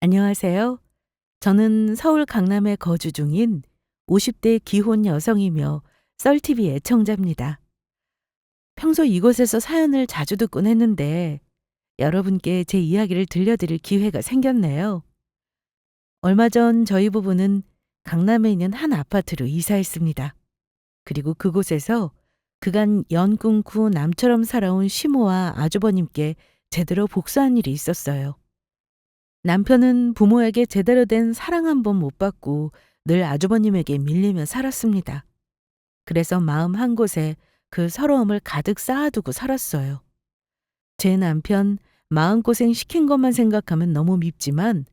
안녕하세요. 저는 서울 강남에 거주 중인 50대 기혼 여성이며 썰TV 애청자입니다. 평소 이곳에서 사연을 자주 듣곤 했는데 여러분께 제 이야기를 들려드릴 기회가 생겼네요. 얼마 전 저희 부부는 강남에 있는 한 아파트로 이사했습니다. 그리고 그곳에서 그간 연 끊고 남처럼 살아온 시모와 아주버님께 제대로 복수한 일이 있었어요. 남편은 부모에게 제대로 된 사랑 한 번 못 받고 늘 아주버님에게 밀리며 살았습니다. 그래서 마음 한 곳에 그 서러움을 가득 쌓아두고 살았어요. 제 남편 마음고생 시킨 것만 생각하면 너무 밉지만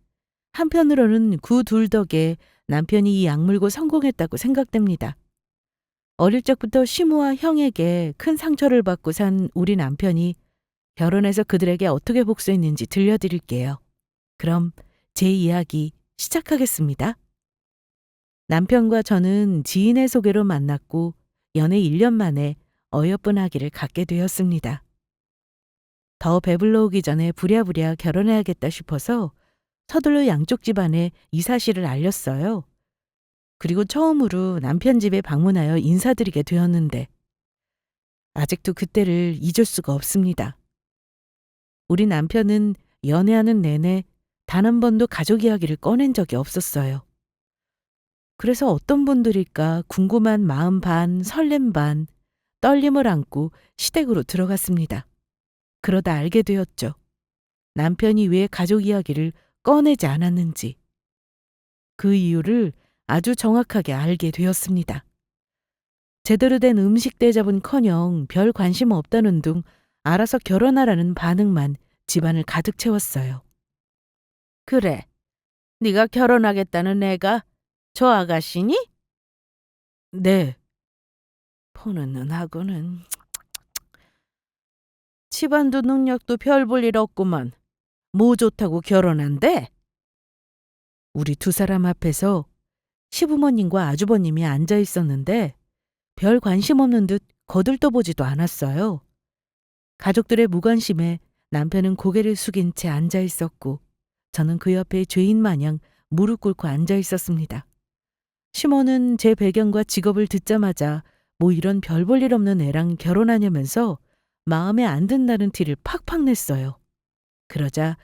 한편으로는 그 둘 덕에 남편이 이 악물고 성공했다고 생각됩니다. 어릴 적부터 시모와 형에게 큰 상처를 받고 산 우리 남편이 결혼해서 그들에게 어떻게 복수했는지 들려드릴게요. 그럼 제 이야기 시작하겠습니다. 남편과 저는 지인의 소개로 만났고 연애 1년 만에 어여쁜 아기를 갖게 되었습니다. 더 배불러 오기 전에 부랴부랴 결혼해야겠다 싶어서 서둘러 양쪽 집안에 이 사실을 알렸어요. 그리고 처음으로 남편 집에 방문하여 인사드리게 되었는데 아직도 그때를 잊을 수가 없습니다. 우리 남편은 연애하는 내내 단 한 번도 가족 이야기를 꺼낸 적이 없었어요. 그래서 어떤 분들일까 궁금한 마음 반, 설렘 반, 떨림을 안고 시댁으로 들어갔습니다. 그러다 알게 되었죠. 남편이 왜 가족 이야기를 꺼내지 않았는지. 그 이유를 아주 정확하게 알게 되었습니다. 제대로 된 음식 대접은커녕 별 관심 없다는 둥 알아서 결혼하라는 반응만 집안을 가득 채웠어요. 그래, 네가 결혼하겠다는 애가 저 아가씨니? 네. 보는 눈하고는 집안도 능력도 별 볼 일 없구만. 뭐 좋다고 결혼한대? 우리 두 사람 앞에서 시부모님과 아주버님이 앉아 있었는데 별 관심 없는 듯 거들떠보지도 않았어요. 가족들의 무관심에 남편은 고개를 숙인 채 앉아 있었고 저는 그 옆에 죄인 마냥 무릎 꿇고 앉아 있었습니다. 시모는 제 배경과 직업을 듣자마자 뭐 이런 별 볼 일 없는 애랑 결혼하냐면서 마음에 안 든다는 티를 팍팍 냈어요. 그러자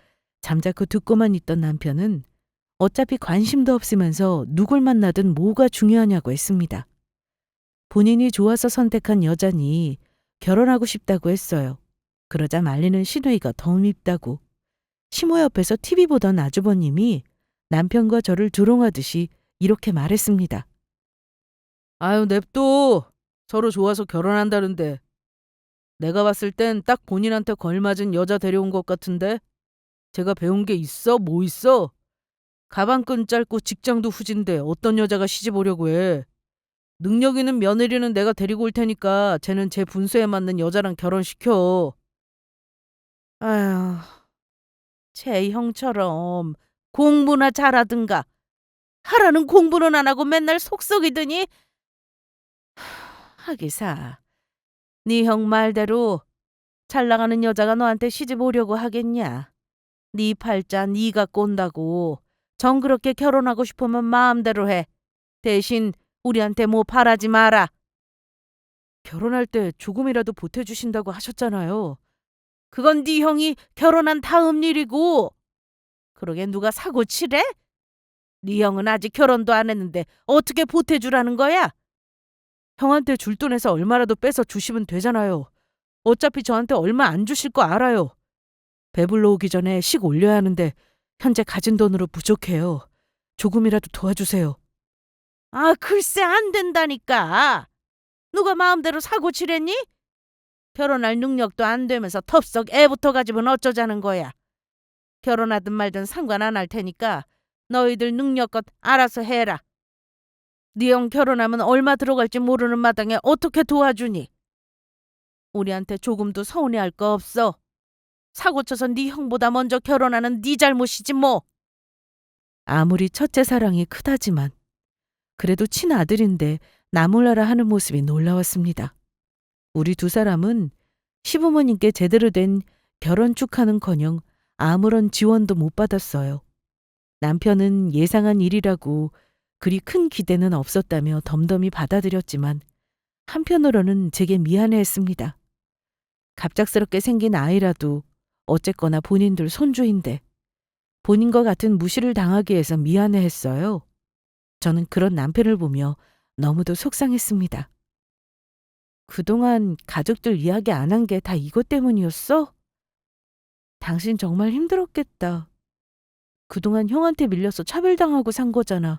잠자코 듣고만 있던 남편은 어차피 관심도 없으면서 누굴 만나든 뭐가 중요하냐고 했습니다. 본인이 좋아서 선택한 여자니 결혼하고 싶다고 했어요. 그러자 말리는 시누이가 더 밉다고. 시모 옆에서 TV 보던 아주버님이 남편과 저를 조롱하듯이 이렇게 말했습니다. 아유, 냅둬. 서로 좋아서 결혼한다는데. 내가 봤을 땐 딱 본인한테 걸맞은 여자 데려온 것 같은데. 제가 배운 게 있어? 뭐 있어? 가방끈 짧고 직장도 후진데 어떤 여자가 시집 오려고 해. 능력 있는 며느리는 내가 데리고 올 테니까 쟤는 제 분수에 맞는 여자랑 결혼시켜. 아휴, 제 형처럼 공부나 잘하든가. 하라는 공부는 안 하고 맨날 속썩이더니. 하기사, 네 형 말대로 잘 나가는 여자가 너한테 시집 오려고 하겠냐. 네 팔자 네가 꼰다고. 정그렇게 결혼하고 싶으면 마음대로 해. 대신 우리한테 뭐 바라지 마라. 결혼할 때 조금이라도 보태주신다고 하셨잖아요. 그건 네 형이 결혼한 다음 일이고. 그러게 누가 사고 치래? 네 형은 아직 결혼도 안 했는데 어떻게 보태주라는 거야? 형한테 줄 돈에서 얼마라도 빼서 주시면 되잖아요. 어차피 저한테 얼마 안 주실 거 알아요. 배불러 오기 전에 식 올려야 하는데 현재 가진 돈으로 부족해요. 조금이라도 도와주세요. 아, 글쎄 안 된다니까. 누가 마음대로 사고 치랬니? 결혼할 능력도 안 되면서 텁썩 애부터 가지면 어쩌자는 거야. 결혼하든 말든 상관 안 할 테니까 너희들 능력껏 알아서 해라. 네 형 결혼하면 얼마 들어갈지 모르는 마당에 어떻게 도와주니? 우리한테 조금도 서운해할 거 없어. 사고쳐서 네 형보다 먼저 결혼하는 네 잘못이지 뭐. 아무리 첫째 사랑이 크다지만 그래도 친아들인데 나몰라라 하는 모습이 놀라웠습니다. 우리 두 사람은 시부모님께 제대로 된 결혼 축하는커녕 아무런 지원도 못 받았어요. 남편은 예상한 일이라고 그리 큰 기대는 없었다며 덤덤히 받아들였지만 한편으로는 제게 미안해했습니다. 갑작스럽게 생긴 아이라도 어쨌거나 본인들 손주인데 본인과 같은 무시를 당하게 해서 미안해했어요. 저는 그런 남편을 보며 너무도 속상했습니다. 그동안 가족들 이야기 안 한 게 다 이것 때문이었어? 당신 정말 힘들었겠다. 그동안 형한테 밀려서 차별당하고 산 거잖아.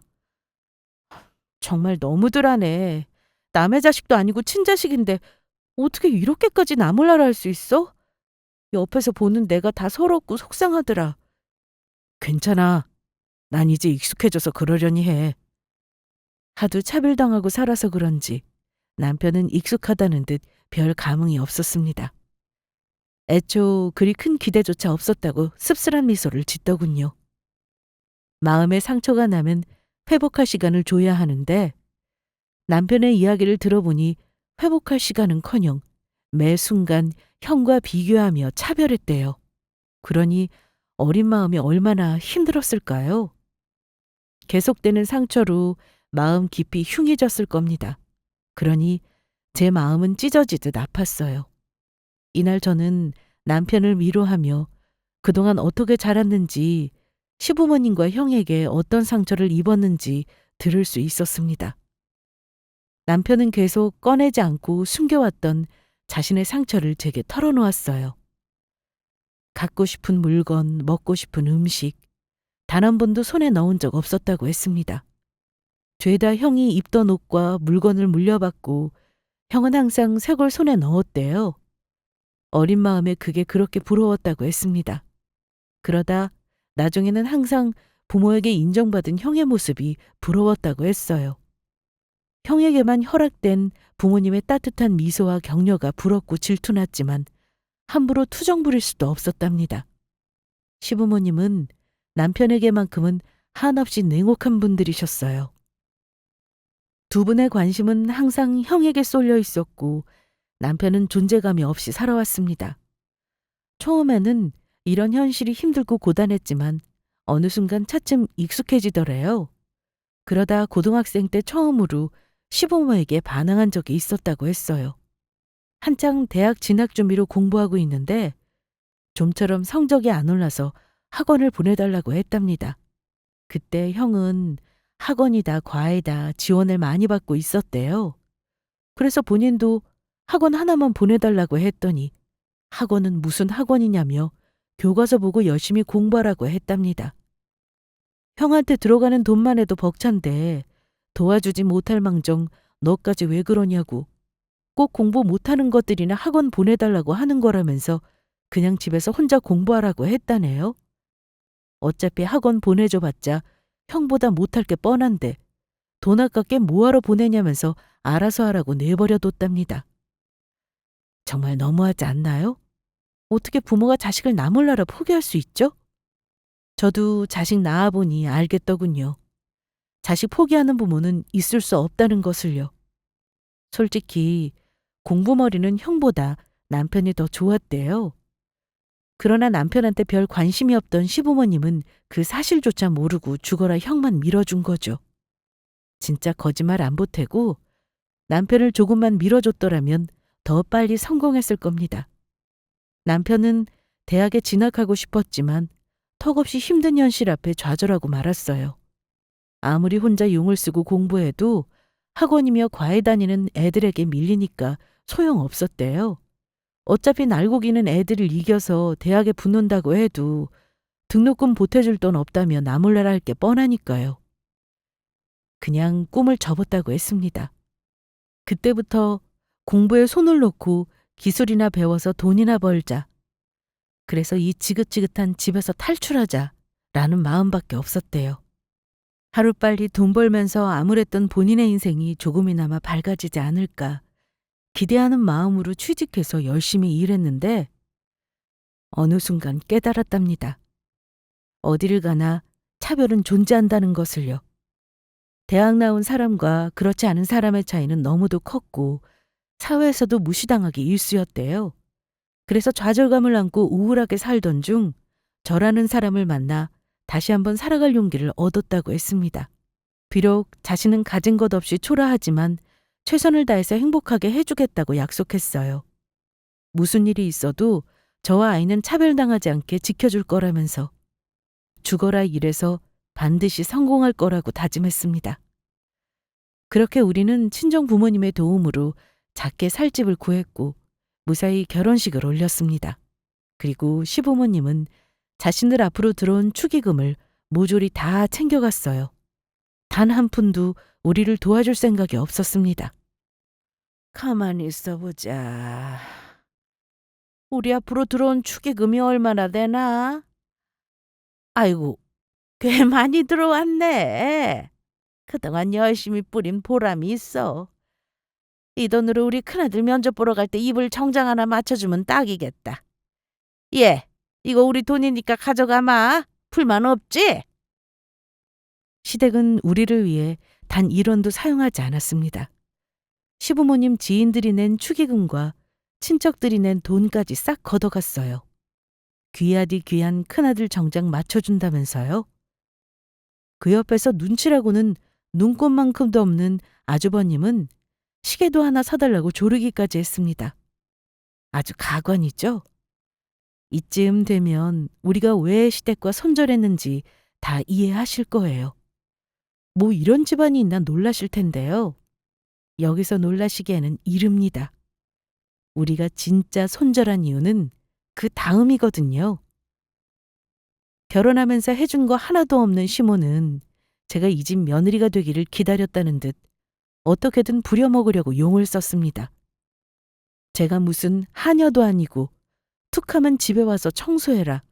정말 너무들 하네. 남의 자식도 아니고 친자식인데 어떻게 이렇게까지 나몰라라 할 수 있어? 옆에서 보는 내가 다 서럽고 속상하더라. 괜찮아. 난 이제 익숙해져서 그러려니 해. 하도 차별당하고 살아서 그런지 남편은 익숙하다는 듯 별 감흥이 없었습니다. 애초 그리 큰 기대조차 없었다고 씁쓸한 미소를 짓더군요. 마음에 상처가 나면 회복할 시간을 줘야 하는데 남편의 이야기를 들어보니 회복할 시간은커녕 매 순간 형과 비교하며 차별했대요. 그러니 어린 마음이 얼마나 힘들었을까요? 계속되는 상처로 마음 깊이 흉해졌을 겁니다. 그러니 제 마음은 찢어지듯 아팠어요. 이날 저는 남편을 위로하며 그동안 어떻게 자랐는지 시부모님과 형에게 어떤 상처를 입었는지 들을 수 있었습니다. 남편은 계속 꺼내지 않고 숨겨왔던 자신의 상처를 제게 털어놓았어요. 갖고 싶은 물건, 먹고 싶은 음식, 단 한 번도 손에 넣은 적 없었다고 했습니다. 죄다 형이 입던 옷과 물건을 물려받고 형은 항상 새 걸 손에 넣었대요. 어린 마음에 그게 그렇게 부러웠다고 했습니다. 그러다 나중에는 항상 부모에게 인정받은 형의 모습이 부러웠다고 했어요. 형에게만 허락된 부모님의 따뜻한 미소와 격려가 부럽고 질투났지만 함부로 투정 부릴 수도 없었답니다. 시부모님은 남편에게만큼은 한없이 냉혹한 분들이셨어요. 두 분의 관심은 항상 형에게 쏠려 있었고 남편은 존재감이 없이 살아왔습니다. 처음에는 이런 현실이 힘들고 고단했지만 어느 순간 차츰 익숙해지더래요. 그러다 고등학생 때 처음으로 시부모에게 반항한 적이 있었다고 했어요. 한창 대학 진학 준비로 공부하고 있는데 좀처럼 성적이 안 올라서 학원을 보내달라고 했답니다. 그때 형은 학원이다 과외다 지원을 많이 받고 있었대요. 그래서 본인도 학원 하나만 보내달라고 했더니 학원은 무슨 학원이냐며 교과서 보고 열심히 공부하라고 했답니다. 형한테 들어가는 돈만 해도 벅찬데 도와주지 못할 망정 너까지 왜 그러냐고 꼭 공부 못하는 것들이나 학원 보내달라고 하는 거라면서 그냥 집에서 혼자 공부하라고 했다네요. 어차피 학원 보내줘봤자 형보다 못할 게 뻔한데 돈 아깝게 뭐하러 보내냐면서 알아서 하라고 내버려뒀답니다. 정말 너무하지 않나요? 어떻게 부모가 자식을 나 몰라라 포기할 수 있죠? 저도 자식 낳아보니 알겠더군요. 자식 포기하는 부모는 있을 수 없다는 것을요. 솔직히 공부머리는 형보다 남편이 더 좋았대요. 그러나 남편한테 별 관심이 없던 시부모님은 그 사실조차 모르고 죽어라 형만 밀어준 거죠. 진짜 거짓말 안 보태고 남편을 조금만 밀어줬더라면 더 빨리 성공했을 겁니다. 남편은 대학에 진학하고 싶었지만 턱없이 힘든 현실 앞에 좌절하고 말았어요. 아무리 혼자 용을 쓰고 공부해도 학원이며 과외 다니는 애들에게 밀리니까 소용없었대요. 어차피 날고기는 애들을 이겨서 대학에 붙는다고 해도 등록금 보태줄 돈 없다며 나 몰라라 할 게 뻔하니까요. 그냥 꿈을 접었다고 했습니다. 그때부터 공부에 손을 놓고 기술이나 배워서 돈이나 벌자. 그래서 이 지긋지긋한 집에서 탈출하자 라는 마음밖에 없었대요. 하루빨리 돈 벌면서 암울했던 본인의 인생이 조금이나마 밝아지지 않을까 기대하는 마음으로 취직해서 열심히 일했는데 어느 순간 깨달았답니다. 어디를 가나 차별은 존재한다는 것을요. 대학 나온 사람과 그렇지 않은 사람의 차이는 너무도 컸고 사회에서도 무시당하기 일쑤였대요. 그래서 좌절감을 안고 우울하게 살던 중 저라는 사람을 만나 다시 한번 살아갈 용기를 얻었다고 했습니다. 비록 자신은 가진 것 없이 초라하지만 최선을 다해서 행복하게 해주겠다고 약속했어요. 무슨 일이 있어도 저와 아이는 차별당하지 않게 지켜줄 거라면서 죽어라 일해서 반드시 성공할 거라고 다짐했습니다. 그렇게 우리는 친정 부모님의 도움으로 작게 살 집을 구했고 무사히 결혼식을 올렸습니다. 그리고 시부모님은 자신들 앞으로 들어온 축의금을 모조리 다 챙겨갔어요. 단 한 푼도 우리를 도와줄 생각이 없었습니다. 가만히 있어보자. 우리 앞으로 들어온 축의금이 얼마나 되나? 아이고, 꽤 많이 들어왔네. 그동안 열심히 뿌린 보람이 있어. 이 돈으로 우리 큰아들 면접 보러 갈 때 입을 정장 하나 맞춰주면 딱이겠다. 예, 이거 우리 돈이니까 가져가마. 불만 없지? 시댁은 우리를 위해 단 1원도 사용하지 않았습니다. 시부모님 지인들이 낸 축의금과 친척들이 낸 돈까지 싹 걷어갔어요. 귀하디 귀한 큰아들 정장 맞춰준다면서요? 그 옆에서 눈치라고는 눈꽃만큼도 없는 아주버님은 시계도 하나 사달라고 조르기까지 했습니다. 아주 가관이죠? 이쯤 되면 우리가 왜 시댁과 손절했는지 다 이해하실 거예요. 뭐 이런 집안이 있나 놀라실 텐데요. 여기서 놀라시기에는 이릅니다. 우리가 진짜 손절한 이유는 그 다음이거든요. 결혼하면서 해준 거 하나도 없는 시모는 제가 이 집 며느리가 되기를 기다렸다는 듯 어떻게든 부려먹으려고 용을 썼습니다. 제가 무슨 하녀도 아니고 툭하면 집에 와서 청소해라.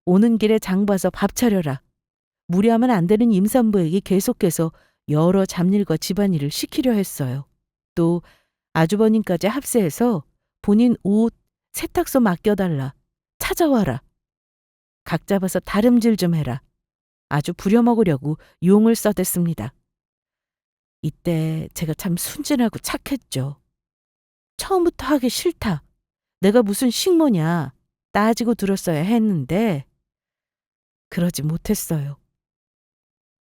오는 길에 장 봐서 밥 차려라. 무리하면 안 되는 임산부에게 계속해서 여러 잡일과 집안일을 시키려 했어요. 또 아주버님까지 합세해서 본인 옷, 세탁소 맡겨달라. 찾아와라. 각 잡아서 다름질 좀 해라. 아주 부려먹으려고 용을 써댔습니다. 이때 제가 참 순진하고 착했죠. 처음부터 하기 싫다. 내가 무슨 식모냐. 따지고 들었어야 했는데 그러지 못했어요.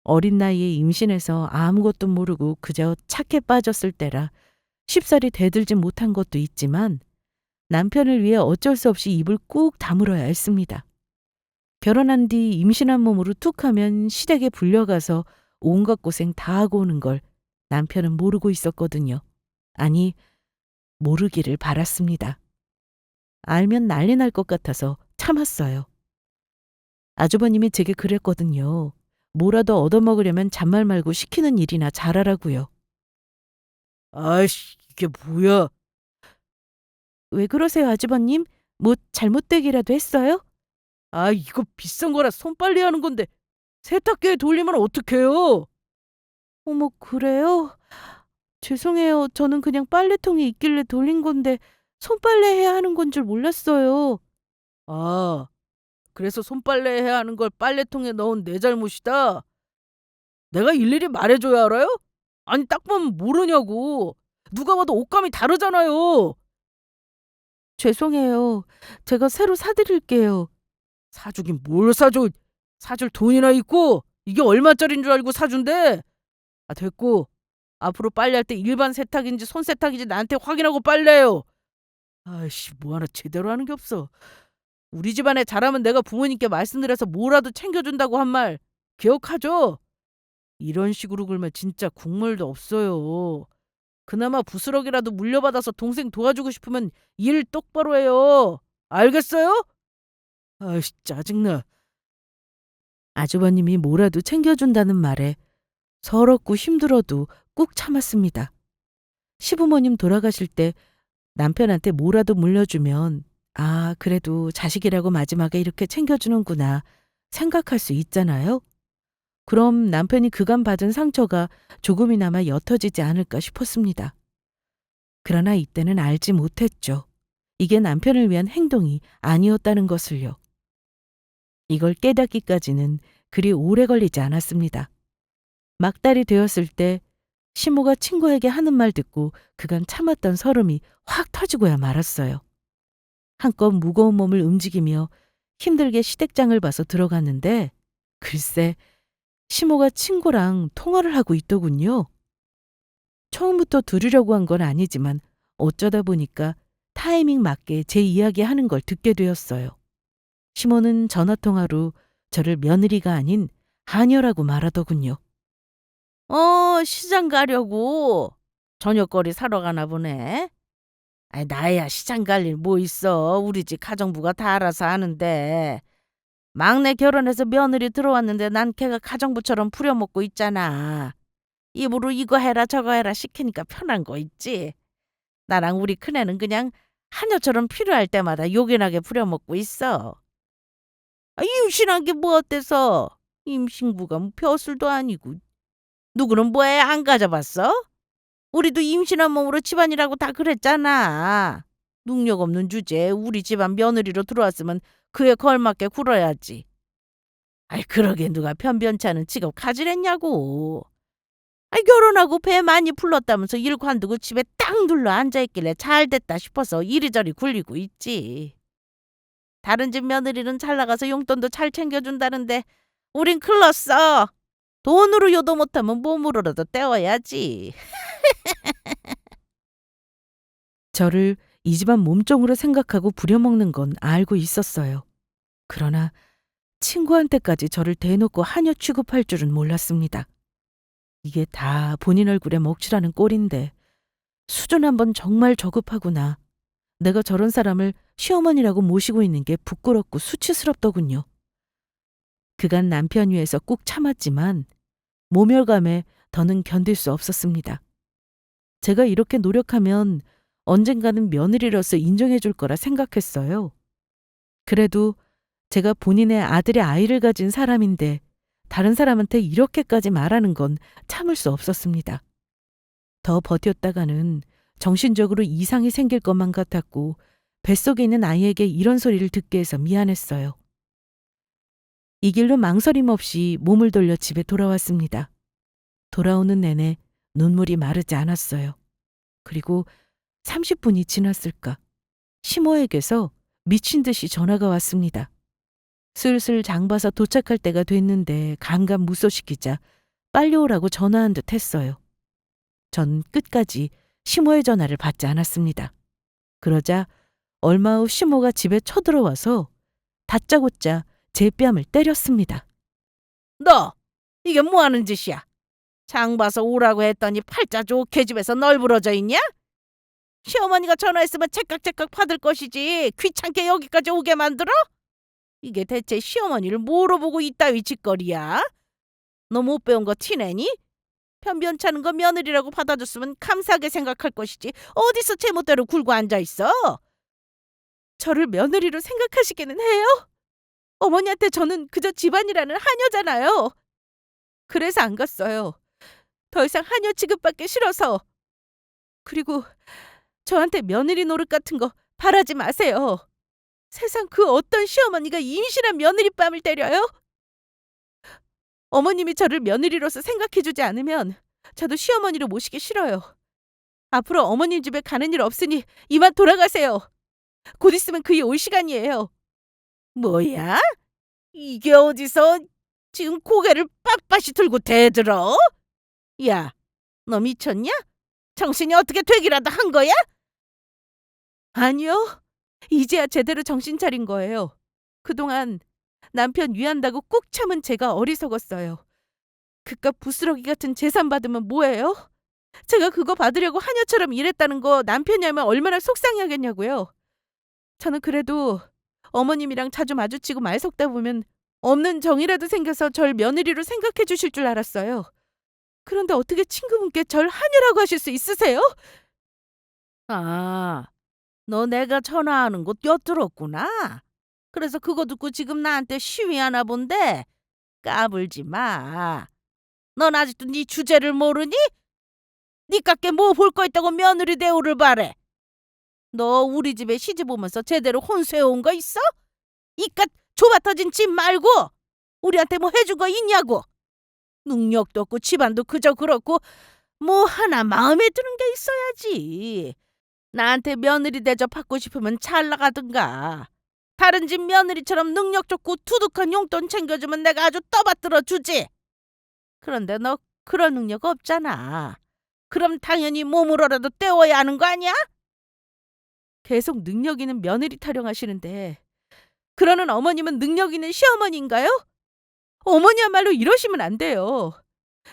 어린 나이에 임신해서 아무것도 모르고 그저 착해 빠졌을 때라 쉽사리 대들지 못한 것도 있지만 남편을 위해 어쩔 수 없이 입을 꾹 다물어야 했습니다. 결혼한 뒤 임신한 몸으로 툭하면 시댁에 불려가서 온갖 고생 다 하고 오는 걸 남편은 모르고 있었거든요. 아니, 모르기를 바랐습니다. 알면 난리 날 것 같아서 참았어요. 아주버님이 제게 그랬거든요. 뭐라도 얻어먹으려면 잔말 말고 시키는 일이나 잘하라고요. 아이씨, 이게 뭐야? 왜 그러세요, 아주버님? 뭐 잘못되기라도 했어요? 아, 이거 비싼 거라 손빨래 하는 건데 세탁기에 돌리면 어떡해요? 어머, 그래요? 죄송해요. 저는 그냥 빨래통이 있길래 돌린 건데 손빨래 해야 하는 건 줄 몰랐어요. 아, 그래서 손빨래 해야 하는 걸 빨래통에 넣은 내 잘못이다? 내가 일일이 말해줘야 알아요? 아니, 딱 보면 모르냐고. 누가 봐도 옷감이 다르잖아요. 죄송해요. 제가 새로 사드릴게요. 사주긴 뭘 사줘. 사줄 돈이나 있고 이게 얼마짜린 줄 알고 사준대. 아, 됐고. 앞으로 빨래할 때 일반 세탁인지 손세탁인지 나한테 확인하고 빨래요. 아이씨, 뭐 하나 제대로 하는 게 없어. 우리 집안에 잘하면 내가 부모님께 말씀드려서 뭐라도 챙겨준다고 한 말 기억하죠? 이런 식으로 굴면 진짜 국물도 없어요. 그나마 부스럭이라도 물려받아서 동생 도와주고 싶으면 일 똑바로 해요. 알겠어요? 아이씨, 짜증나. 아주버님이 뭐라도 챙겨준다는 말에 서럽고 힘들어도 꾹 참았습니다. 시부모님 돌아가실 때 남편한테 뭐라도 물려주면 아, 그래도 자식이라고 마지막에 이렇게 챙겨주는구나 생각할 수 있잖아요. 그럼 남편이 그간 받은 상처가 조금이나마 옅어지지 않을까 싶었습니다. 그러나 이때는 알지 못했죠. 이게 남편을 위한 행동이 아니었다는 것을요. 이걸 깨닫기까지는 그리 오래 걸리지 않았습니다. 막달이 되었을 때 시모가 친구에게 하는 말 듣고 그간 참았던 서름이 확 터지고야 말았어요. 한껏 무거운 몸을 움직이며 힘들게 시댁장을 봐서 들어갔는데 글쎄, 시모가 친구랑 통화를 하고 있더군요. 처음부터 들으려고 한 건 아니지만 어쩌다 보니까 타이밍 맞게 제 이야기 하는 걸 듣게 되었어요. 시모는 전화통화로 저를 며느리가 아닌 하녀라고 말하더군요. 시장 가려고 저녁거리 사러 가나 보네. 아이, 나야 시장 갈 일 뭐 있어. 우리 집 가정부가 다 알아서 하는데. 막내 결혼해서 며느리 들어왔는데 난 걔가 가정부처럼 부려먹고 있잖아. 입으로 이거 해라 저거 해라 시키니까 편한 거 있지. 나랑 우리 큰애는 그냥 하녀처럼 필요할 때마다 요긴하게 부려먹고 있어. 임신한 게 뭐 어때서? 임신부가 뭐 벼슬도 아니고. 누구는 뭐해 안 가져봤어? 우리도 임신한 몸으로 집안이라고 다 그랬잖아. 능력 없는 주제에 우리 집안 며느리로 들어왔으면 그에 걸맞게 굴어야지. 아이, 그러게 누가 변변치 않은 직업 가지랬냐고. 아이, 결혼하고 배 많이 불렀다면서 일 관두고 집에 딱 눌러 앉아있길래 잘됐다 싶어서 이리저리 굴리고 있지. 다른 집 며느리는 잘 나가서 용돈도 잘 챙겨준다는데 우린 클렀어. 돈으로 요도 못하면 몸으로라도 때워야지. 저를 이 집안 몸종으로 생각하고 부려먹는 건 알고 있었어요. 그러나 친구한테까지 저를 대놓고 하녀 취급할 줄은 몰랐습니다. 이게 다 본인 얼굴에 먹칠하는 꼴인데 수준 한번 정말 저급하구나. 내가 저런 사람을 시어머니라고 모시고 있는 게 부끄럽고 수치스럽더군요. 그간 남편 위해서 꾹 참았지만 모멸감에 더는 견딜 수 없었습니다. 제가 이렇게 노력하면 언젠가는 며느리로서 인정해 줄 거라 생각했어요. 그래도 제가 본인의 아들의 아이를 가진 사람인데 다른 사람한테 이렇게까지 말하는 건 참을 수 없었습니다. 더 버텼다가는 정신적으로 이상이 생길 것만 같았고 뱃속에 있는 아이에게 이런 소리를 듣게 해서 미안했어요. 이 길로 망설임 없이 몸을 돌려 집에 돌아왔습니다. 돌아오는 내내 눈물이 마르지 않았어요. 그리고 30분이 지났을까 시모에게서 미친 듯이 전화가 왔습니다. 슬슬 장 봐서 도착할 때가 됐는데 감감무소시키자 빨리 오라고 전화한 듯 했어요. 전 끝까지 시모의 전화를 받지 않았습니다. 그러자 얼마 후 시모가 집에 쳐들어와서 다짜고짜 제 뺨을 때렸습니다. 너 이게 뭐 하는 짓이야? 장 봐서 오라고 했더니 팔자 좋게 집에서 널브러져 있냐? 시어머니가 전화했으면 째깍째깍 받을 것이지 귀찮게 여기까지 오게 만들어? 이게 대체 시어머니를 뭐로 보고 이따위 짓거리야? 너 못 배운 거 티내니? 변변찮은 거 며느리라고 받아줬으면 감사하게 생각할 것이지 어디서 제멋대로 굴고 앉아있어? 저를 며느리로 생각하시기는 해요? 어머니한테 저는 그저 집안이라는 하녀잖아요. 그래서 안 갔어요. 더 이상 하녀 취급받기 싫어서. 그리고 저한테 며느리 노릇 같은 거 바라지 마세요. 세상 그 어떤 시어머니가 임신한 며느리 뺨을 때려요? 어머님이 저를 며느리로서 생각해주지 않으면 저도 시어머니로 모시기 싫어요. 앞으로 어머님 집에 가는 일 없으니 이만 돌아가세요. 곧 있으면 그이 올 시간이에요. 뭐야? 이게 어디서 지금 고개를 빳빳이 들고 대들어? 야, 너 미쳤냐? 정신이 어떻게 되기라도 한 거야? 아니요. 이제야 제대로 정신 차린 거예요. 그동안 남편 위한다고 꾹 참은 제가 어리석었어요. 그깟 부스러기 같은 재산 받으면 뭐예요? 제가 그거 받으려고 하녀처럼 일했다는 거 남편이 알면 얼마나 속상해하겠냐고요. 저는 그래도 어머님이랑 자주 마주치고 말 섞다 보면 없는 정이라도 생겨서 절 며느리로 생각해 주실 줄 알았어요. 그런데 어떻게 친구분께 절 하녀라고 하실 수 있으세요? 아, 너 내가 전화하는 거 엿들었구나. 그래서 그거 듣고 지금 나한테 시위하나 본데 까불지 마. 넌 아직도 네 주제를 모르니? 니깎게 뭐 볼 거 있다고 며느리 대우를 바래. 너 우리 집에 시집 오면서 제대로 혼수해온 거 있어? 이깟 좁아 터진 집 말고 우리한테 뭐 해준 거 있냐고. 능력도 없고 집안도 그저 그렇고 뭐 하나 마음에 드는 게 있어야지. 나한테 며느리 대접 받고 싶으면 잘 나가든가. 다른 집 며느리처럼 능력 좋고 두둑한 용돈 챙겨주면 내가 아주 떠받들어 주지. 그런데 너 그런 능력 없잖아. 그럼 당연히 몸으로라도 때워야 하는 거 아니야? 계속 능력 있는 며느리 타령하시는데 그러는 어머님은 능력 있는 시어머니인가요? 어머니야말로 이러시면 안 돼요.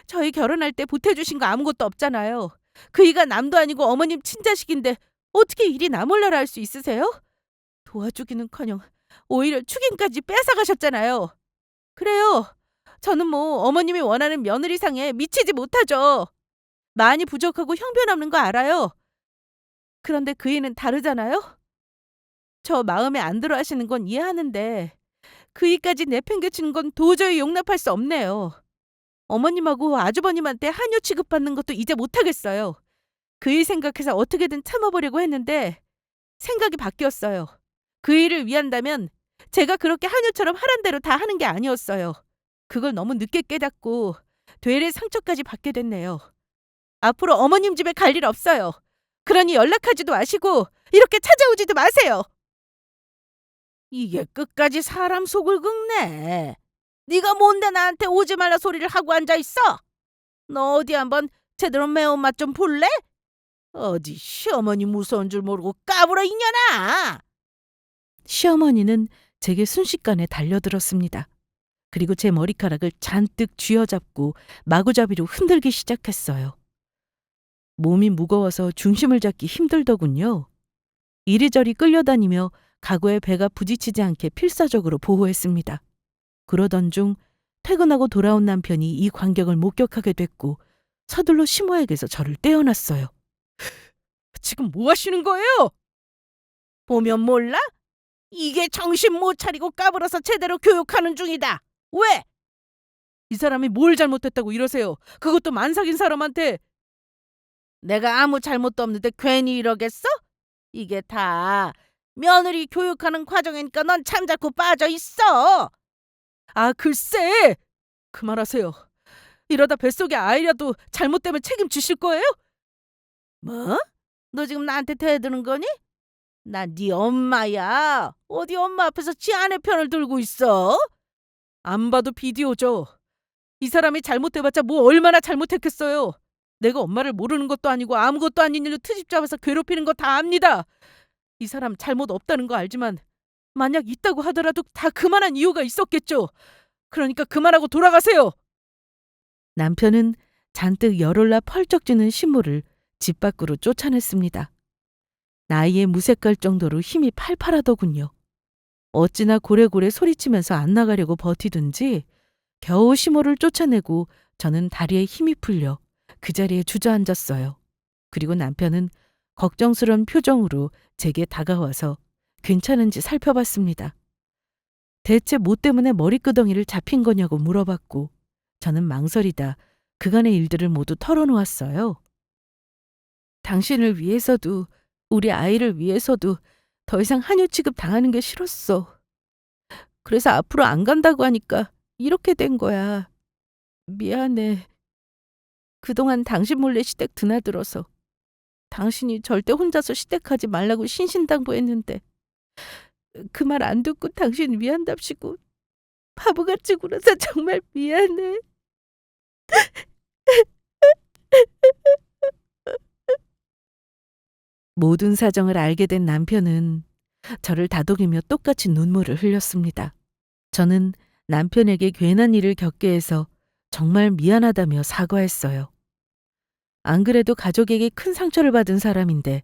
저희 결혼할 때 보태주신 거 아무것도 없잖아요. 그이가 남도 아니고 어머님 친자식인데 어떻게 이리 나몰라라 할 수 있으세요? 도와주기는커녕 오히려 축인까지 뺏어가셨잖아요. 그래요. 저는 뭐 어머님이 원하는 며느리상에 미치지 못하죠. 많이 부족하고 형편없는 거 알아요. 그런데 그이는 다르잖아요. 저 마음에 안 들어 하시는 건 이해하는데 그이까지 내팽개치는 건 도저히 용납할 수 없네요. 어머님하고 아주버님한테 한유 취급받는 것도 이제 못하겠어요. 그이 생각해서 어떻게든 참아보려고 했는데 생각이 바뀌었어요. 그이를 위한다면 제가 그렇게 한유처럼 하란 대로 다 하는 게 아니었어요. 그걸 너무 늦게 깨닫고 되레 상처까지 받게 됐네요. 앞으로 어머님 집에 갈 일 없어요. 그러니 연락하지도 마시고 이렇게 찾아오지도 마세요. 이게 끝까지 사람 속을 긁네. 네가 뭔데 나한테 오지 말라 소리를 하고 앉아 있어? 너 어디 한번 제대로 매운맛 좀 볼래? 어디 시어머니 무서운 줄 모르고 까불어 이년아. 시어머니는 제게 순식간에 달려들었습니다. 그리고 제 머리카락을 잔뜩 쥐어잡고 마구잡이로 흔들기 시작했어요. 몸이 무거워서 중심을 잡기 힘들더군요. 이리저리 끌려다니며 가구에 배가 부딪히지 않게 필사적으로 보호했습니다. 그러던 중 퇴근하고 돌아온 남편이 이 광경을 목격하게 됐고 서둘러 시모에게서 저를 떼어놨어요. 지금 뭐 하시는 거예요? 보면 몰라? 이게 정신 못 차리고 까불어서 제대로 교육하는 중이다. 왜? 이 사람이 뭘 잘못했다고 이러세요? 그것도 만삭인 사람한테. 내가 아무 잘못도 없는데 괜히 이러겠어? 이게 다 며느리 교육하는 과정이니까 넌 잠자코 빠져 있어. 아, 글쎄. 그만하세요. 이러다 뱃속에 아이라도 잘못되면 책임지실 거예요? 뭐? 너 지금 나한테 대드는 거니? 난 네 엄마야. 어디 엄마 앞에서 지 아내 편을 들고 있어? 안 봐도 비디오죠. 이 사람이 잘못해봤자 뭐 얼마나 잘못했겠어요. 내가 엄마를 모르는 것도 아니고 아무것도 아닌 일로 트집 잡아서 괴롭히는 거 다 압니다. 이 사람 잘못 없다는 거 알지만 만약 있다고 하더라도 다 그만한 이유가 있었겠죠. 그러니까 그만하고 돌아가세요. 남편은 잔뜩 열올라 펄쩍 쥐는 신모를 집 밖으로 쫓아냈습니다. 나이에 무색할 정도로 힘이 팔팔하더군요. 어찌나 고래고래 소리치면서 안 나가려고 버티든지 겨우 시모를 쫓아내고 저는 다리에 힘이 풀려 그 자리에 주저앉았어요. 그리고 남편은 걱정스러운 표정으로 제게 다가와서 괜찮은지 살펴봤습니다. 대체 뭐 때문에 머리끄덩이를 잡힌 거냐고 물어봤고 저는 망설이다 그간의 일들을 모두 털어놓았어요. 당신을 위해서도 우리 아이를 위해서도 더 이상 한유 취급 당하는 게 싫었어. 그래서 앞으로 안 간다고 하니까 이렇게 된 거야. 미안해. 그동안 당신 몰래 시댁 드나들어서 당신이 절대 혼자서 시댁하지 말라고 신신당부했는데 그 말 안 듣고 당신 미안답시고 바보같이 굴어서 정말 미안해. 모든 사정을 알게 된 남편은 저를 다독이며 똑같이 눈물을 흘렸습니다. 저는 남편에게 괜한 일을 겪게 해서 정말 미안하다며 사과했어요. 안 그래도 가족에게 큰 상처를 받은 사람인데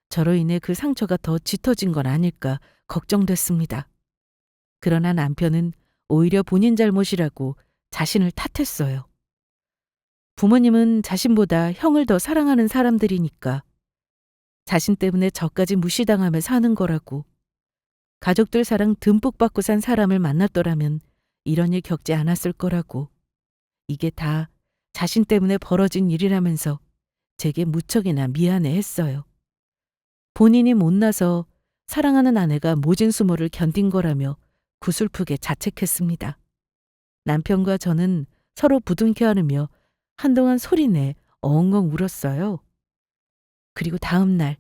저로 인해 그 상처가 더 짙어진 건 아닐까 걱정됐습니다. 그러나 남편은 오히려 본인 잘못이라고 자신을 탓했어요. 부모님은 자신보다 형을 더 사랑하는 사람들이니까 자신 때문에 저까지 무시당하며 사는 거라고. 가족들 사랑 듬뿍 받고 산 사람을 만났더라면 이런 일 겪지 않았을 거라고. 이게 다 자신 때문에 벌어진 일이라면서 제게 무척이나 미안해했어요. 본인이 못나서 사랑하는 아내가 모진 수모를 견딘 거라며 구슬프게 자책했습니다. 남편과 저는 서로 부둥켜 안으며 한동안 소리내 엉엉 울었어요. 그리고 다음 날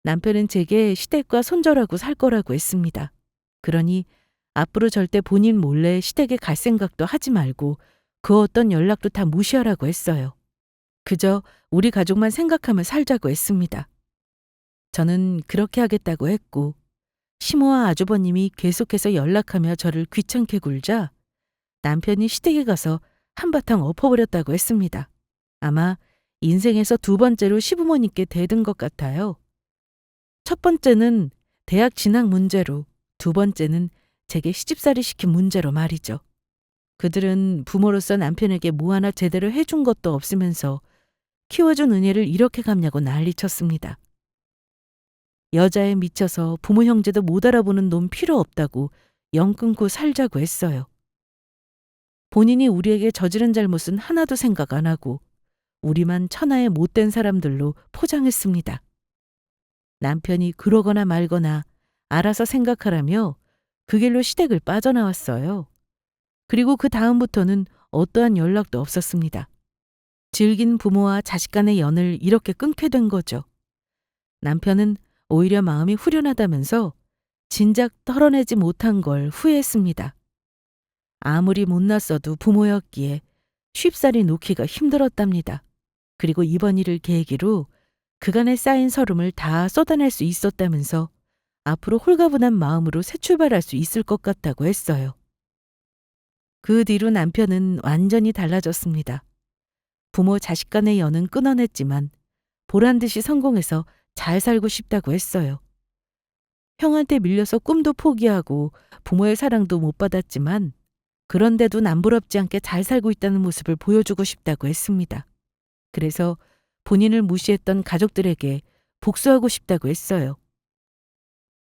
남편은 제게 시댁과 손절하고 살 거라고 했습니다. 그러니 앞으로 절대 본인 몰래 시댁에 갈 생각도 하지 말고 그 어떤 연락도 다 무시하라고 했어요. 그저 우리 가족만 생각하며 살자고 했습니다. 저는 그렇게 하겠다고 했고 시모와 아주버님이 계속해서 연락하며 저를 귀찮게 굴자 남편이 시댁에 가서 한바탕 엎어버렸다고 했습니다. 아마 인생에서 두 번째로 시부모님께 대든 것 같아요. 첫 번째는 대학 진학 문제로, 두 번째는 제게 시집살이 시킨 문제로 말이죠. 그들은 부모로서 남편에게 뭐 하나 제대로 해준 것도 없으면서 키워준 은혜를 이렇게 갚냐고 난리쳤습니다. 여자에 미쳐서 부모 형제도 못 알아보는 놈 필요 없다고 영 끊고 살자고 했어요. 본인이 우리에게 저지른 잘못은 하나도 생각 안 하고 우리만 천하의 못된 사람들로 포장했습니다. 남편이 그러거나 말거나 알아서 생각하라며 그 길로 시댁을 빠져나왔어요. 그리고 그 다음부터는 어떠한 연락도 없었습니다. 질긴 부모와 자식 간의 연을 이렇게 끊게 된 거죠. 남편은 오히려 마음이 후련하다면서 진작 털어내지 못한 걸 후회했습니다. 아무리 못났어도 부모였기에 쉽사리 놓기가 힘들었답니다. 그리고 이번 일을 계기로 그간에 쌓인 서름을 다 쏟아낼 수 있었다면서 앞으로 홀가분한 마음으로 새 출발할 수 있을 것 같다고 했어요. 그 뒤로 남편은 완전히 달라졌습니다. 부모 자식 간의 연은 끊어냈지만 보란 듯이 성공해서 잘 살고 싶다고 했어요. 형한테 밀려서 꿈도 포기하고 부모의 사랑도 못 받았지만 그런데도 남부럽지 않게 잘 살고 있다는 모습을 보여주고 싶다고 했습니다. 그래서 본인을 무시했던 가족들에게 복수하고 싶다고 했어요.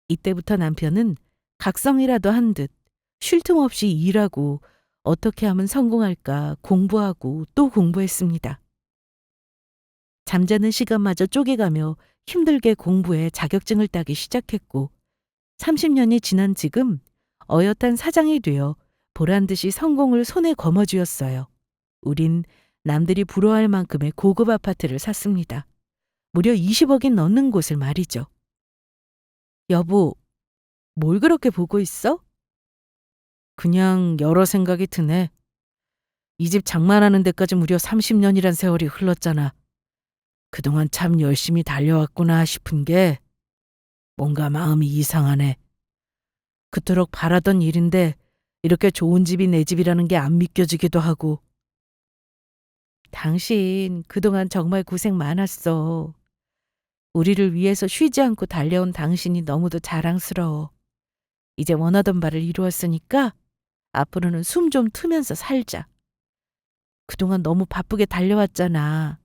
이때부터 남편은 각성이라도 한 듯 쉴 틈 없이 일하고 어떻게 하면 성공할까 공부하고 또 공부했습니다. 잠자는 시간마저 쪼개가며 힘들게 공부해 자격증을 따기 시작했고 30년이 지난 지금 어엿한 사장이 되어 보란듯이 성공을 손에 거머쥐었어요. 우린 남들이 부러워할 만큼의 고급 아파트를 샀습니다. 무려 20억이 넘는 곳을 말이죠. 여보, 뭘 그렇게 보고 있어? 그냥 여러 생각이 드네. 이 집 장만하는 데까지 무려 30년이란 세월이 흘렀잖아. 그동안 참 열심히 달려왔구나 싶은 게 뭔가 마음이 이상하네. 그토록 바라던 일인데 이렇게 좋은 집이 내 집이라는 게 안 믿겨지기도 하고. 당신 그동안 정말 고생 많았어. 우리를 위해서 쉬지 않고 달려온 당신이 너무도 자랑스러워. 이제 원하던 바를 이루었으니까 앞으로는 숨 좀 트면서 살자. 그동안 너무 바쁘게 달려왔잖아.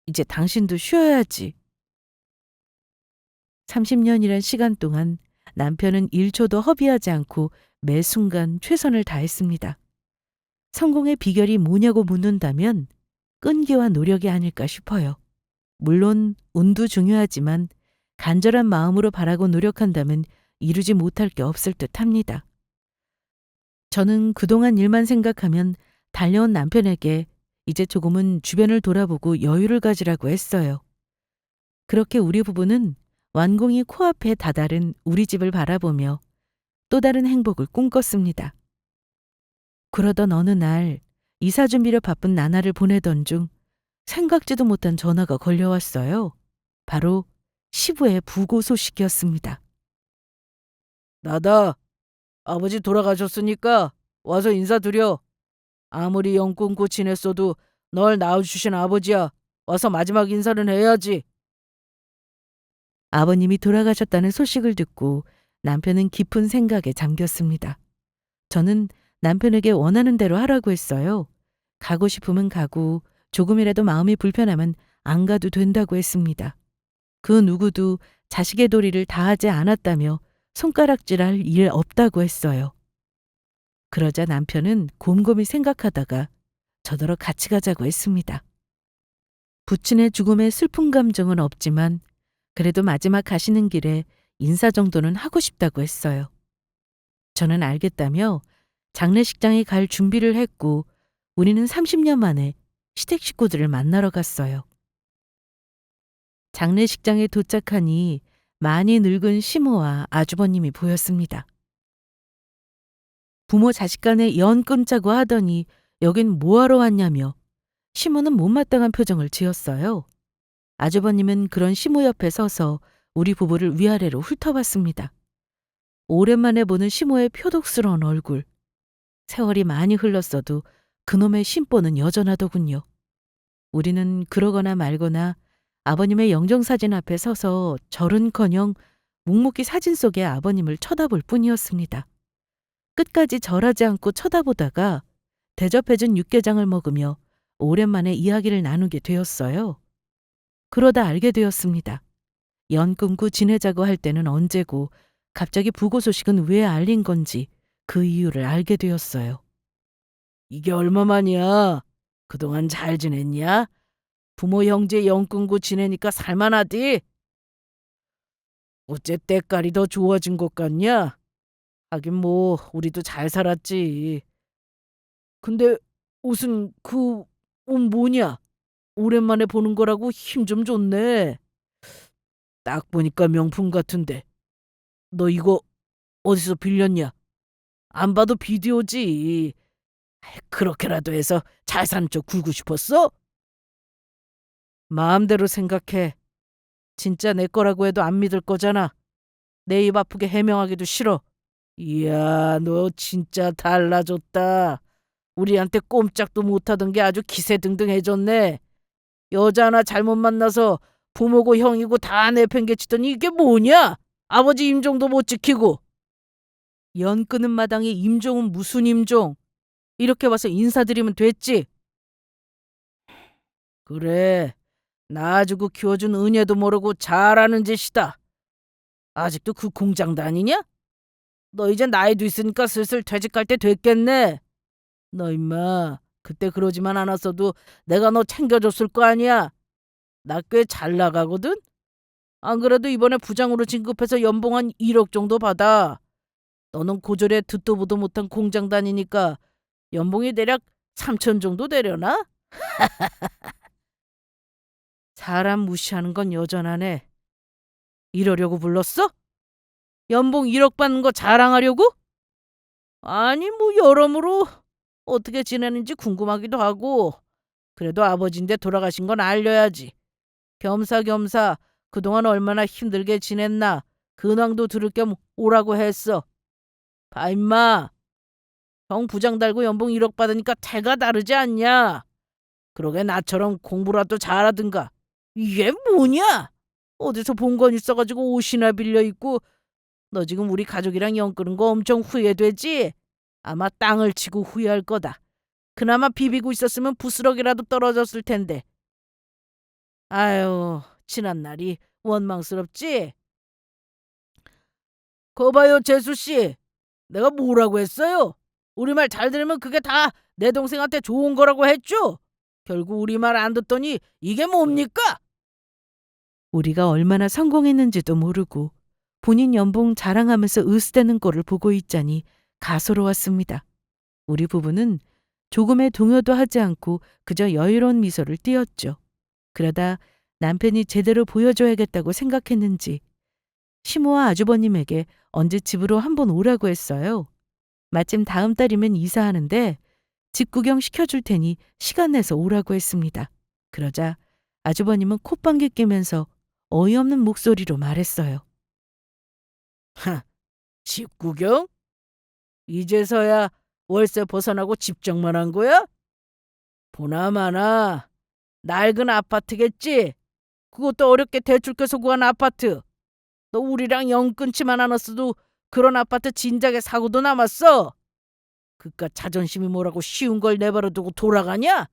이제 당신도 쉬어야지. 30년이란 시간 동안 남편은 1초도 허비하지 않고 매 순간 최선을 다했습니다. 성공의 비결이 뭐냐고 묻는다면 끈기와 노력이 아닐까 싶어요. 물론 운도 중요하지만 간절한 마음으로 바라고 노력한다면 이루지 못할 게 없을 듯 합니다. 저는 그동안 일만 생각하면 달려온 남편에게 이제 조금은 주변을 돌아보고 여유를 가지라고 했어요. 그렇게 우리 부부는 완공이 코앞에 다다른 우리 집을 바라보며 또 다른 행복을 꿈꿨습니다. 그러던 어느 날 이사 준비로 바쁜 나날을 보내던 중 생각지도 못한 전화가 걸려왔어요. 바로 시부의 부고 소식이었습니다. 나다. 아버지 돌아가셨으니까 와서 인사드려. 아무리 영 끊고 지냈어도 널 낳아주신 아버지야. 와서 마지막 인사는 해야지. 아버님이 돌아가셨다는 소식을 듣고 남편은 깊은 생각에 잠겼습니다. 저는 남편에게 원하는 대로 하라고 했어요. 가고 싶으면 가고 조금이라도 마음이 불편하면 안 가도 된다고 했습니다. 그 누구도 자식의 도리를 다하지 않았다며 손가락질할 일 없다고 했어요. 그러자 남편은 곰곰이 생각하다가 저더러 같이 가자고 했습니다. 부친의 죽음에 슬픈 감정은 없지만 그래도 마지막 가시는 길에 인사 정도는 하고 싶다고 했어요. 저는 알겠다며 장례식장에 갈 준비를 했고 우리는 30년 만에 시댁 식구들을 만나러 갔어요. 장례식장에 도착하니 많이 늙은 시모와 아주버님이 보였습니다. 부모 자식 간에 연 끊자고 하더니 여긴 뭐하러 왔냐며 시모는 못마땅한 표정을 지었어요. 아주버님은 그런 시모 옆에 서서 우리 부부를 위아래로 훑어봤습니다. 오랜만에 보는 시모의 표독스러운 얼굴. 세월이 많이 흘렀어도 그놈의 심보는 여전하더군요. 우리는 그러거나 말거나 아버님의 영정사진 앞에 서서 절은커녕 묵묵히 사진 속의 아버님을 쳐다볼 뿐이었습니다. 끝까지 절하지 않고 쳐다보다가 대접해준 육개장을 먹으며 오랜만에 이야기를 나누게 되었어요. 그러다 알게 되었습니다. 연 끊고 지내자고 할 때는 언제고 갑자기 부고 소식은 왜 알린 건지 그 이유를 알게 되었어요. 이게 얼마만이야? 그동안 잘 지냈냐? 부모 형제 연 끊고 지내니까 살만하디? 어째 때깔이 더 좋아진 것 같냐? 하긴 뭐 우리도 잘 살았지. 근데 옷은 그 옷 뭐냐? 오랜만에 보는 거라고 힘 좀 줬네. 딱 보니까 명품 같은데. 너 이거 어디서 빌렸냐? 안 봐도 비디오지. 그렇게라도 해서 잘 사는 쪽 굴고 싶었어? 마음대로 생각해. 진짜 내 거라고 해도 안 믿을 거잖아. 내 입 아프게 해명하기도 싫어. 이야, 너 진짜 달라졌다. 우리한테 꼼짝도 못하던 게 아주 기세등등해졌네. 여자 하나 잘못 만나서 부모고 형이고 다 내팽개치더니 이게 뭐냐? 아버지 임종도 못 지키고. 연 끊은 마당에 임종은 무슨 임종? 이렇게 와서 인사드리면 됐지. 그래, 낳아주고 키워준 은혜도 모르고 잘하는 짓이다. 아직도 그 공장 다니냐? 너 이제 나이도 있으니까 슬슬 퇴직할 때 됐겠네. 너 임마 그때 그러지만 않았어도 내가 너 챙겨줬을 거 아니야. 나 꽤 잘 나가거든. 안 그래도 이번에 부장으로 진급해서 연봉 한 1억 정도 받아. 너는 고졸에 듣도 보도 못한 공장 다니니까 연봉이 대략 3천 정도 되려나? 사람 무시하는 건 여전하네. 이러려고 불렀어? 연봉 1억 받는 거 자랑하려고? 아니 뭐 여러모로 어떻게 지내는지 궁금하기도 하고. 그래도 아버지인데 돌아가신 건 알려야지. 겸사겸사 그동안 얼마나 힘들게 지냈나 근황도 들을 겸 오라고 했어. 봐 임마. 형 부장 달고 연봉 1억 받으니까 태가 다르지 않냐? 그러게 나처럼 공부라도 잘하든가. 이게 뭐냐? 어디서 본 건 있어가지고 옷이나 빌려 입고. 너 지금 우리 가족이랑 연 끊은 거 엄청 후회되지? 아마 땅을 치고 후회할 거다. 그나마 비비고 있었으면 부스럭이라도 떨어졌을 텐데. 아유, 지난 날이 원망스럽지? 거 봐요, 재수씨. 내가 뭐라고 했어요? 우리 말 잘 들으면 그게 다 내 동생한테 좋은 거라고 했죠? 결국 우리 말 안 듣더니 이게 뭡니까? 우리가 얼마나 성공했는지도 모르고 본인 연봉 자랑하면서 으스대는 꼴을 보고 있자니 가소로웠습니다. 우리 부부는 조금의 동요도 하지 않고 그저 여유로운 미소를 띄었죠. 그러다 남편이 제대로 보여줘야겠다고 생각했는지 시모와 아주버님에게 언제 집으로 한번 오라고 했어요. 마침 다음 달이면 이사하는데 집 구경 시켜줄 테니 시간 내서 오라고 했습니다. 그러자 아주버님은 콧방귀 뀌면서 어이없는 목소리로 말했어요. 집 구경? 이제서야 월세 벗어나고 집정만 한 거야? 보나마나 낡은 아파트겠지? 그것도 어렵게 대출 껴서 구한 아파트. 너 우리랑 연 끊지만 않았어도 그런 아파트 진작에 사고도 남았어. 그깟 자존심이 뭐라고 쉬운 걸 내버려 두고 돌아가냐?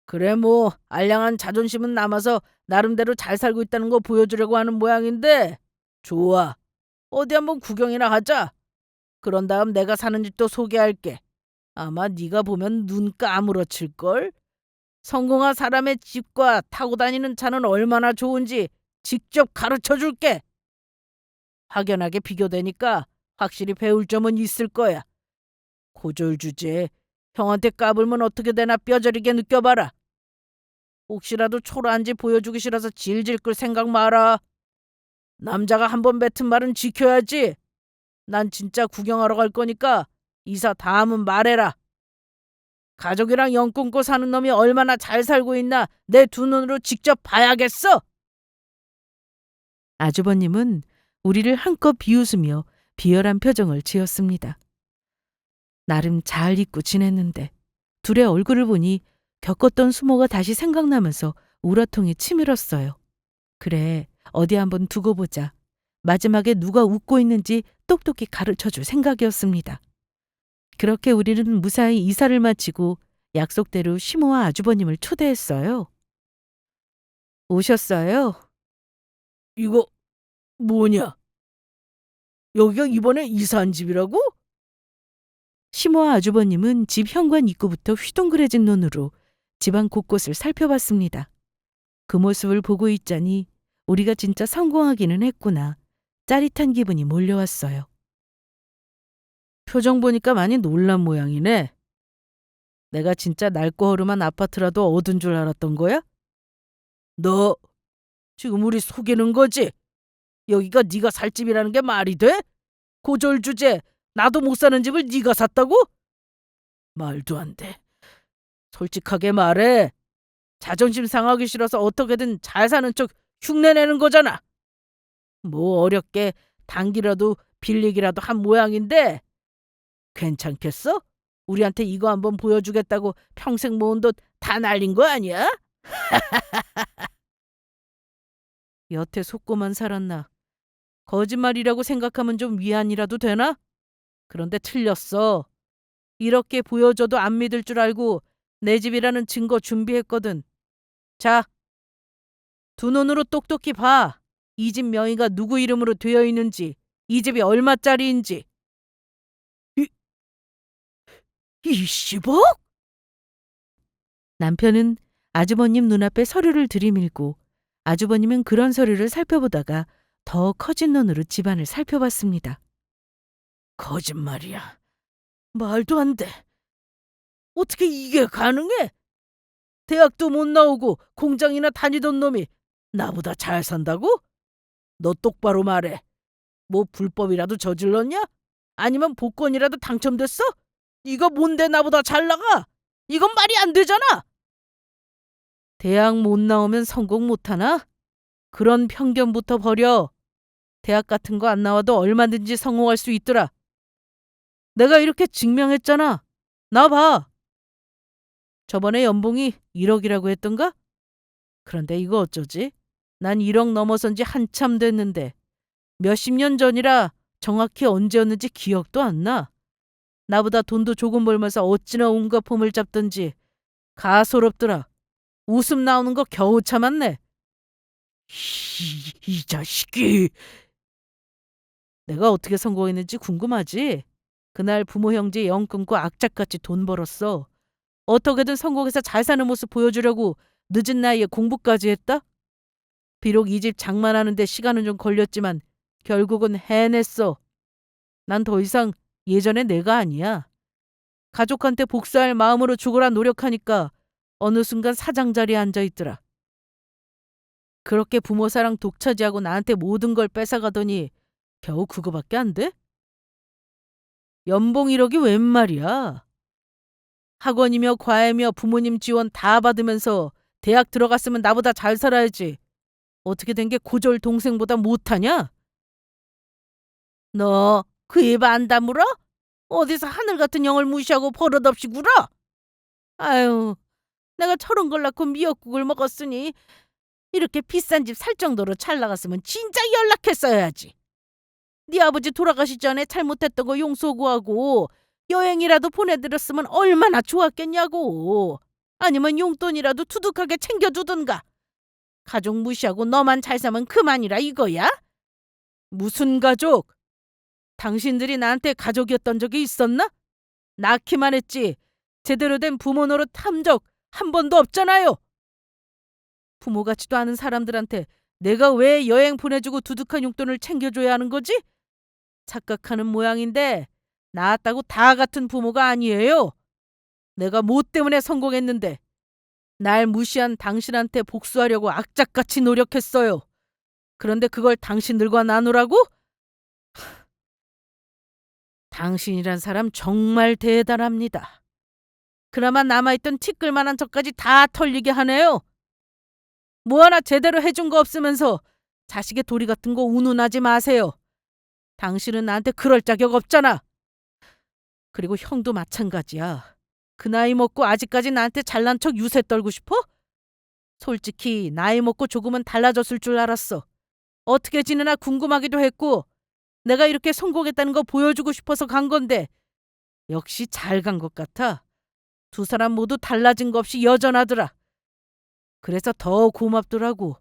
그래 뭐 알량한 자존심은 남아서 나름대로 잘 살고 있다는 거 보여주려고 하는 모양인데. 좋아. 어디 한번 구경이나 하자. 그런 다음 내가 사는 집도 소개할게. 아마 네가 보면 눈 까무러칠걸? 성공한 사람의 집과 타고 다니는 차는 얼마나 좋은지 직접 가르쳐줄게. 확연하게 비교되니까 확실히 배울 점은 있을 거야. 고졸 주제에 형한테 까불면 어떻게 되나 뼈저리게 느껴봐라. 혹시라도 초라한지 보여주기 싫어서 질질 끌 생각 마라. 남자가 한번 뱉은 말은 지켜야지. 난 진짜 구경하러 갈 거니까 이사 다음은 말해라. 가족이랑 영 끊고 사는 놈이 얼마나 잘 살고 있나 내 두 눈으로 직접 봐야겠어. 아주버님은 우리를 한껏 비웃으며 비열한 표정을 지었습니다. 나름 잘 잊고 지냈는데 둘의 얼굴을 보니 겪었던 수모가 다시 생각나면서 우라통이 치밀었어요. 그래, 어디 한번 두고 보자. 마지막에 누가 웃고 있는지 똑똑히 가르쳐줄 생각이었습니다. 그렇게 우리는 무사히 이사를 마치고 약속대로 시모와 아주버님을 초대했어요. 오셨어요? 이거 뭐냐? 여기가 이번에 이사한 집이라고? 시모와 아주버님은 집 현관 입구부터 휘둥그레진 눈으로 집안 곳곳을 살펴봤습니다. 그 모습을 보고 있자니 우리가 진짜 성공하기는 했구나. 짜릿한 기분이 몰려왔어요. 표정 보니까 많이 놀란 모양이네. 내가 진짜 낡고 허름한 아파트라도 얻은 줄 알았던 거야? 너 지금 우리 속이는 거지? 여기가 네가 살 집이라는 게 말이 돼? 고졸 주제 나도 못 사는 집을 네가 샀다고? 말도 안 돼. 솔직하게 말해. 자존심 상하기 싫어서 어떻게든 잘 사는 척 흉내내는 거잖아. 뭐 어렵게 단기라도 빌리기라도 한 모양인데 괜찮겠어? 우리한테 이거 한번 보여주겠다고 평생 모은 돈 다 날린 거 아니야? 여태 속고만 살았나. 거짓말이라고 생각하면 좀 위안이라도 되나? 그런데 틀렸어. 이렇게 보여줘도 안 믿을 줄 알고 내 집이라는 증거 준비했거든. 자, 두 눈으로 똑똑히 봐. 이 집 명의가 누구 이름으로 되어 있는지, 이 집이 얼마짜리인지. 20억? 남편은 아주버님 눈앞에 서류를 들이밀고 아주버님은 그런 서류를 살펴보다가 더 커진 눈으로 집안을 살펴봤습니다. 거짓말이야. 말도 안 돼. 어떻게 이게 가능해? 대학도 못 나오고 공장이나 다니던 놈이 나보다 잘 산다고? 너 똑바로 말해. 뭐 불법이라도 저질렀냐? 아니면 복권이라도 당첨됐어? 이거 뭔데 나보다 잘 나가? 이건 말이 안 되잖아. 대학 못 나오면 성공 못하나? 그런 편견부터 버려. 대학 같은 거 안 나와도 얼마든지 성공할 수 있더라. 내가 이렇게 증명했잖아. 나 봐. 저번에 연봉이 1억이라고 했던가? 그런데 이거 어쩌지? 난 1억 넘어선 지 한참 됐는데 몇십 년 전이라 정확히 언제였는지 기억도 안 나. 나보다 돈도 조금 벌면서 어찌나 온갖 폼을 잡던지 가소롭더라. 웃음 나오는 거 겨우 참았네. 이 자식이. 내가 어떻게 성공했는지 궁금하지? 그날 부모 형제 영 끊고 악착같이 돈 벌었어. 어떻게든 성공해서 잘 사는 모습 보여주려고 늦은 나이에 공부까지 했다? 비록 이 집 장만하는데 시간은 좀 걸렸지만 결국은 해냈어. 난 더 이상 예전의 내가 아니야. 가족한테 복수할 마음으로 죽으라 노력하니까 어느 순간 사장 자리에 앉아있더라. 그렇게 부모 사랑 독차지하고 나한테 모든 걸 뺏어가더니 겨우 그거밖에 안 돼? 연봉 1억이 웬 말이야. 학원이며 과외며 부모님 지원 다 받으면서 대학 들어갔으면 나보다 잘 살아야지. 어떻게 된 게 고졸 동생보다 못하냐? 너 그 입 안 다물어? 어디서 하늘 같은 영을 무시하고 버릇없이 굴어? 아유, 내가 저런 걸 낳고 미역국을 먹었으니 이렇게 비싼 집 살 정도로 잘 나갔으면 진짜 연락했어야지. 네 아버지 돌아가시 전에 잘못했던 거 용서 구하고 여행이라도 보내드렸으면 얼마나 좋았겠냐고. 아니면 용돈이라도 두둑하게 챙겨주든가. 가족 무시하고 너만 잘 사면 그만이라 이거야? 무슨 가족? 당신들이 나한테 가족이었던 적이 있었나? 낳기만 했지. 제대로 된 부모 노릇 한 적 한 번도 없잖아요. 부모 같지도 않은 사람들한테 내가 왜 여행 보내주고 두둑한 용돈을 챙겨줘야 하는 거지? 착각하는 모양인데 낳았다고 다 같은 부모가 아니에요. 내가 뭐 때문에 성공했는데 날 무시한 당신한테 복수하려고 악착같이 노력했어요. 그런데 그걸 당신들과 나누라고? 당신이란 사람 정말 대단합니다. 그나마 남아있던 티끌만한 저까지 다 털리게 하네요. 뭐 하나 제대로 해준 거 없으면서 자식의 도리 같은 거 운운하지 마세요. 당신은 나한테 그럴 자격 없잖아. 그리고 형도 마찬가지야. 그 나이 먹고 아직까지 나한테 잘난 척 유세 떨고 싶어? 솔직히 나이 먹고 조금은 달라졌을 줄 알았어. 어떻게 지내나 궁금하기도 했고 내가 이렇게 성공했다는 거 보여주고 싶어서 간 건데 역시 잘 간 것 같아. 두 사람 모두 달라진 거 없이 여전하더라. 그래서 더 고맙더라고.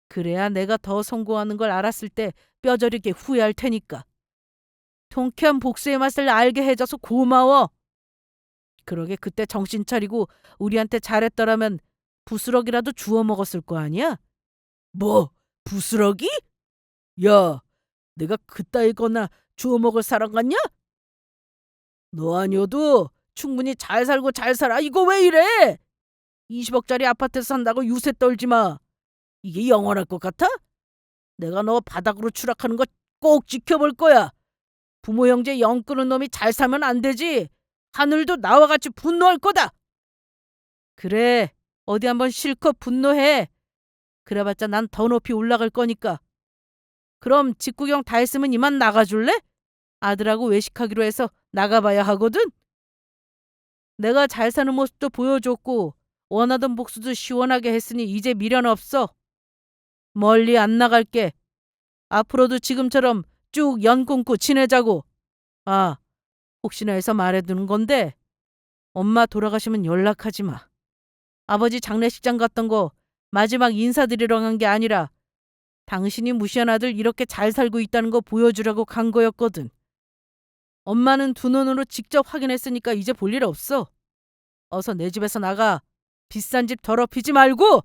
그래야 내가 더 성공하는 걸 알았을 때 뼈저리게 후회할 테니까. 통쾌한 복수의 맛을 알게 해줘서 고마워. 그러게 그때 정신 차리고 우리한테 잘했더라면 부스럭이라도 주워 먹었을 거 아니야? 뭐? 부스럭이? 야, 내가 그따위 거나 주워 먹을 사람 같냐? 너 아니어도 충분히 잘 살고 잘 살아. 이거 왜 이래? 20억짜리 아파트에서 산다고 유세 떨지 마. 이게 영원할 것 같아? 내가 너 바닥으로 추락하는 거 꼭 지켜볼 거야. 부모 형제 영 끊은 놈이 잘 살면 안 되지. 하늘도 나와 같이 분노할 거다. 그래, 어디 한번 실컷 분노해. 그래봤자 난 더 높이 올라갈 거니까. 그럼 집 구경 다 했으면 이만 나가줄래? 아들하고 외식하기로 해서 나가봐야 하거든. 내가 잘 사는 모습도 보여줬고 원하던 복수도 시원하게 했으니 이제 미련 없어. 멀리 안 나갈게. 앞으로도 지금처럼 쭉 연 끊고 지내자고. 아, 혹시나 해서 말해두는 건데 엄마 돌아가시면 연락하지 마. 아버지 장례식장 갔던 거 마지막 인사드리러 간 게 아니라 당신이 무시한 아들 이렇게 잘 살고 있다는 거 보여주려고 간 거였거든. 엄마는 두 눈으로 직접 확인했으니까 이제 볼 일 없어. 어서 내 집에서 나가. 비싼 집 더럽히지 말고.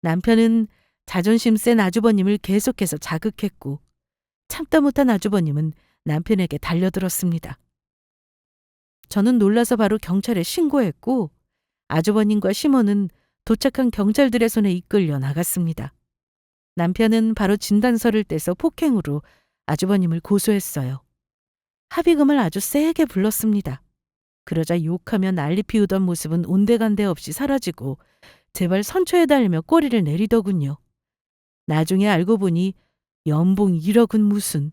남편은 자존심 센 아주버님을 계속해서 자극했고 참다 못한 아주버님은 남편에게 달려들었습니다. 저는 놀라서 바로 경찰에 신고했고 아주버님과 시모는 도착한 경찰들의 손에 이끌려 나갔습니다. 남편은 바로 진단서를 떼서 폭행으로 아주버님을 고소했어요. 합의금을 아주 세게 불렀습니다. 그러자 욕하며 난리 피우던 모습은 온데간데 없이 사라지고 제발 선처해달며 꼬리를 내리더군요. 나중에 알고 보니 연봉 1억은 무슨.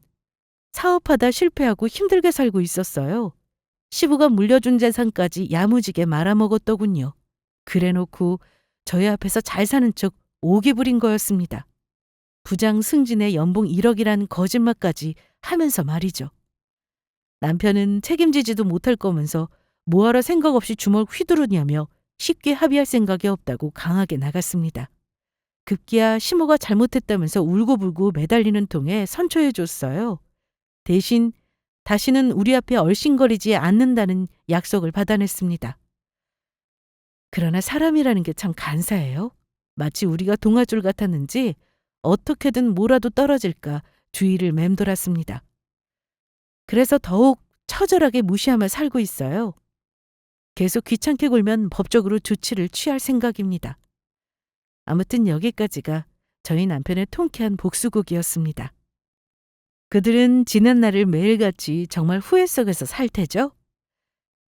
사업하다 실패하고 힘들게 살고 있었어요. 시부가 물려준 재산까지 야무지게 말아먹었더군요. 그래놓고 저희 앞에서 잘 사는 척 오기 부린 거였습니다. 부장 승진의 연봉 1억이라는 거짓말까지 하면서 말이죠. 남편은 책임지지도 못할 거면서 뭐하러 생각 없이 주먹 휘두르냐며 쉽게 합의할 생각이 없다고 강하게 나갔습니다. 급기야 시모가 잘못했다면서 울고불고 매달리는 통에 선처해줬어요. 대신 다시는 우리 앞에 얼씬거리지 않는다는 약속을 받아냈습니다. 그러나 사람이라는 게 참 간사해요. 마치 우리가 동아줄 같았는지 어떻게든 뭐라도 떨어질까 주위를 맴돌았습니다. 그래서 더욱 처절하게 무시하며 살고 있어요. 계속 귀찮게 굴면 법적으로 조치를 취할 생각입니다. 아무튼 여기까지가 저희 남편의 통쾌한 복수극이었습니다. 그들은 지난 날을 매일같이 정말 후회 속에서 살 테죠?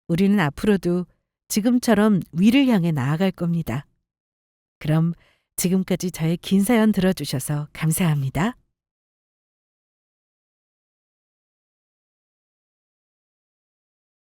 우리는 앞으로도 지금처럼 위를 향해 나아갈 겁니다. 그럼 지금까지 저의 긴 사연 들어주셔서 감사합니다.